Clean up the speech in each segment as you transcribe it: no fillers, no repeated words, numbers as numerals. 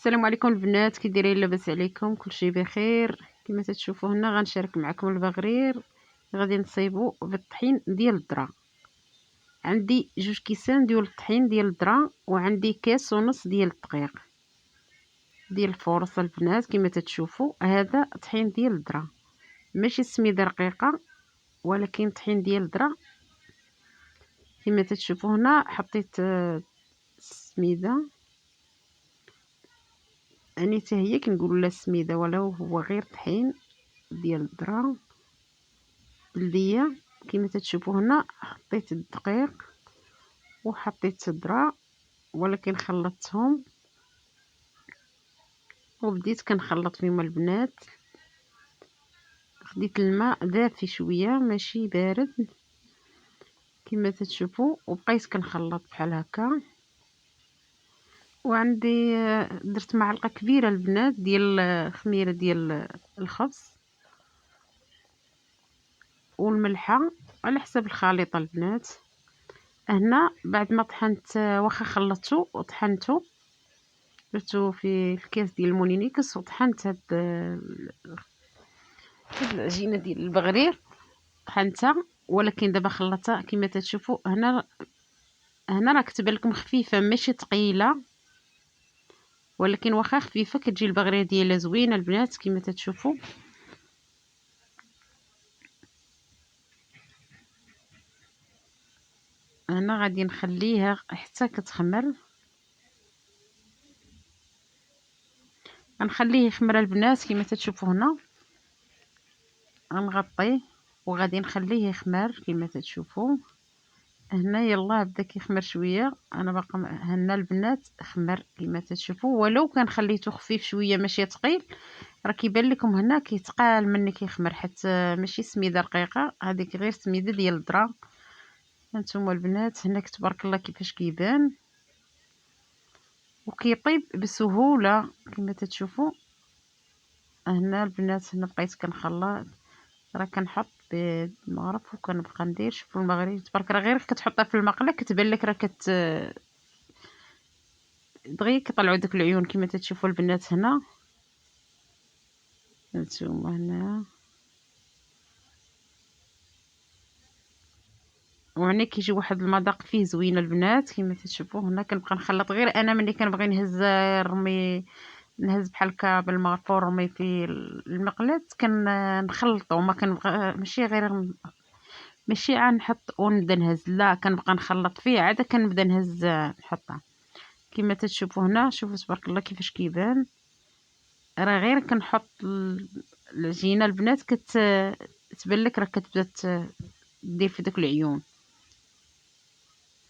السلام عليكم البنات، كي دايرين؟ لاباس عليكم؟ كلشي بخير. كما تشوفوا هنا غنشارك معكم البغرير غادي نصيبوا بالطحين ديال الذره. عندي 2 كيسان ديال الطحين ديال الذره، وعندي كاس ونص ديال الدقيق ديال الفورصه. البنات كما تشوفوا هذا طحين ديال الذره، ماشي سميده رقيقه ولكن طحين ديال الذره. كما تشوفوا هنا حطيت السميده، يعني حتى هي كنقولوا لها السميده ولو هو غير طحين ديال الذره بلديه. كما تشوفوا هنا حطيت الدقيق وحطيت الذره، ولكن خلطتهم وبديت كنخلط فيهم البنات. خديت الماء دافي شويه ماشي بارد كما تشوفوا، وبقيت كنخلط بحال هكا. وعندي درت معلقه كبيره البنات ديال خميره ديال الخبز والملحه على حسب الخليطه البنات. هنا بعد ما طحنت، واخا خلطته وطحنته درتو في الكاس ديال المونينيكس وطحنت هاد العجينه ديال البغرير طحنتها، ولكن دابا خلطتها. كما تشوفوا هنا راه كتبان لكم خفيفه ماشي ثقيله، ولكن واخا خفيفه كتجي البغرير ديالها زوينه البنات. كما تشوفوا هنا غادي نخليها حتى كتخمر، غنخليه يخمر البنات. كما تشوفوا هنا غنغطيه وغادي نخليه يخمر. كما تشوفوا هنا يلا بدا كيخمر شويه، انا باقا هنا البنات خمر كما تشوفوا، ولو كان خليته خفيف شويه ماشي ثقيل راه كيبان لكم هنا كيتقال مني كيخمر، حتى ماشي سميده رقيقه، هذيك غير سميده ديال الذره. هانتوما البنات هنا تبارك الله كيفاش كيبان وكيطيب بسهوله. كما تشوفوا هنا البنات هنا بقيت كنخلط، راه كنحط بالمغرف وكنبقى ندير. شوفوا المغرب تبارك، راه غير كتحطها في المقله كتبان لك راه دغيا كيطلعوا داك العيون. كما تشوفوا البنات هنا هانتوما هنا، وهنا كيجي واحد المذاق فيه زوين البنات. كما تشوفوا هنا كنبقى نخلط، غير انا ملي كنبغي نهز رمي نهز بحال هكا بالمغرفه ورمي في المقلاه كنخلطو، ما كنبغى ماشي غير ماشي عاد نحط ونبدا نهز، لا كنبقى نخلط فيه عاد كنبدا نهز نحطها. كما تشوفوا هنا شوفوا تبارك الله كيفاش كيبان، راه غير كنحط العجينه البنات كتبان لك راه كتبدا دير في داك العيون.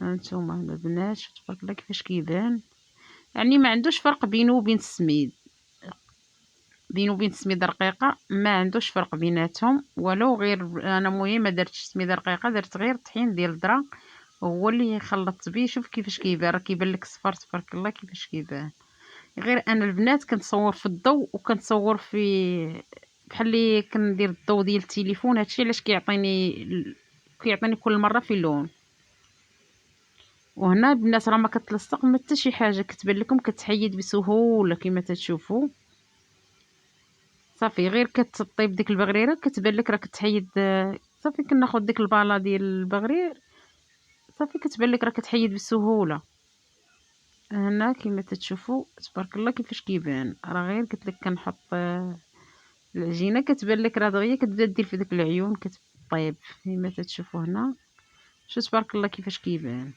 هانتوما البنات شوفوا تبارك الله كيفاش كيبان، يعني ما عندوش فرق بينه وبين السميد، بينه وبين السميده رقيقه ما عندوش فرق بيناتهم. ولو غير انا المهم ما درتش سميده رقيقه، درت غير طحين ديال الذره هو اللي خلطت به. شوف كيفاش كيبان، راه كيبان لك صفر تبارك الله كيفاش كيبان. غير انا البنات كنتصور في الضوء وكنتصور في بحال اللي كندير الضوء ديال التليفون، هادشي علاش كيعطيني كل مره في اللون. وهنا البنات راه ما كتلصق ما حتى شي حاجه، كتبان لكم كتحيد بسهوله. كما تشوفوا صافي غير كتطيب ديك البغريره كتبان لك راه كتحيد. صافي كناخذ ديك الباله ديال البغرير صافي كتبان لك راه كتحيد بسهوله. هنا كما تشوفوا تبارك الله كيفاش كيبان، راه غير قلت لك كنحط العجينه كتبان لك راه دغيا كتبدا دير في داك العيون كتطيب. كما تشوفوا هنا شو تبارك الله كيفاش كيبان.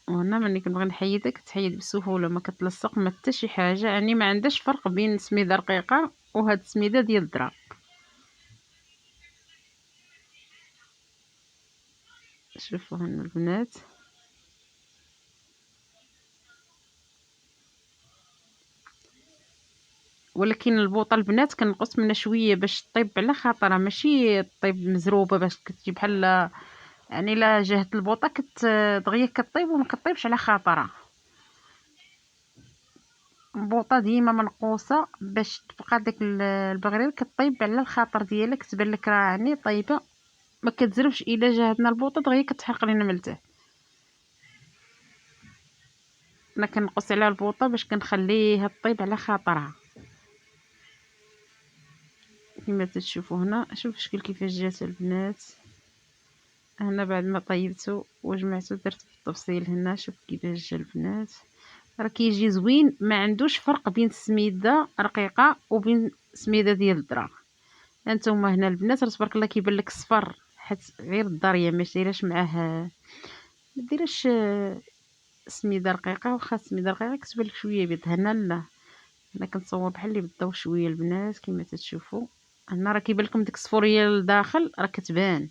وهنا ملي كنبغي نحيدها كتحيد بسهوله ما كتلصق ما حتى شي حاجه، يعني ما عندهاش فرق بين سميده رقيقه وهاد السميده ديال الذره. شوفوا هنا البنات ولكن البوطه البنات كنقص منها شويه باش طيب على خاطرها، ماشي طيب مزروبه باش كتجي بحال، يعني لا جهه البوطه دغيا كطيب وما كطيبش على خاطرها. البوطه ديما منقوصه باش تبقى داك البغرير كطيب على الخاطر ديالها، كتبان لك راه يعني طيبه ما كتزربش الا جهدنا البوطه دغيا كتحرق لينا من التحت. حنا كنقص عليها البوطه باش كنخليها طيب على خاطرها كما تشوفوا هنا. شوف الشكل كيفاش جات البنات. هنا بعد ما طيبته وجمعته درت التفصيل هنا. شوف كيفاش جا البنات، راه كيجي زوين، ما عندوش فرق بين السميده رقيقه وبين السميده ديال الذره. هانتوما هنا البنات راه تبارك الله كيبان لك صفر، حيت غير الضريه ما دايراش معاه، ما دايراش سميده رقيقه. واخا السميده رقيقه كتبان لك شويه بيض. هنا لا، انا كنتصور بحال اللي بالضو شويه البنات كما تشوفوا. هنا راه كيبان لكم ديك الصفوريه لداخل راه كتبان.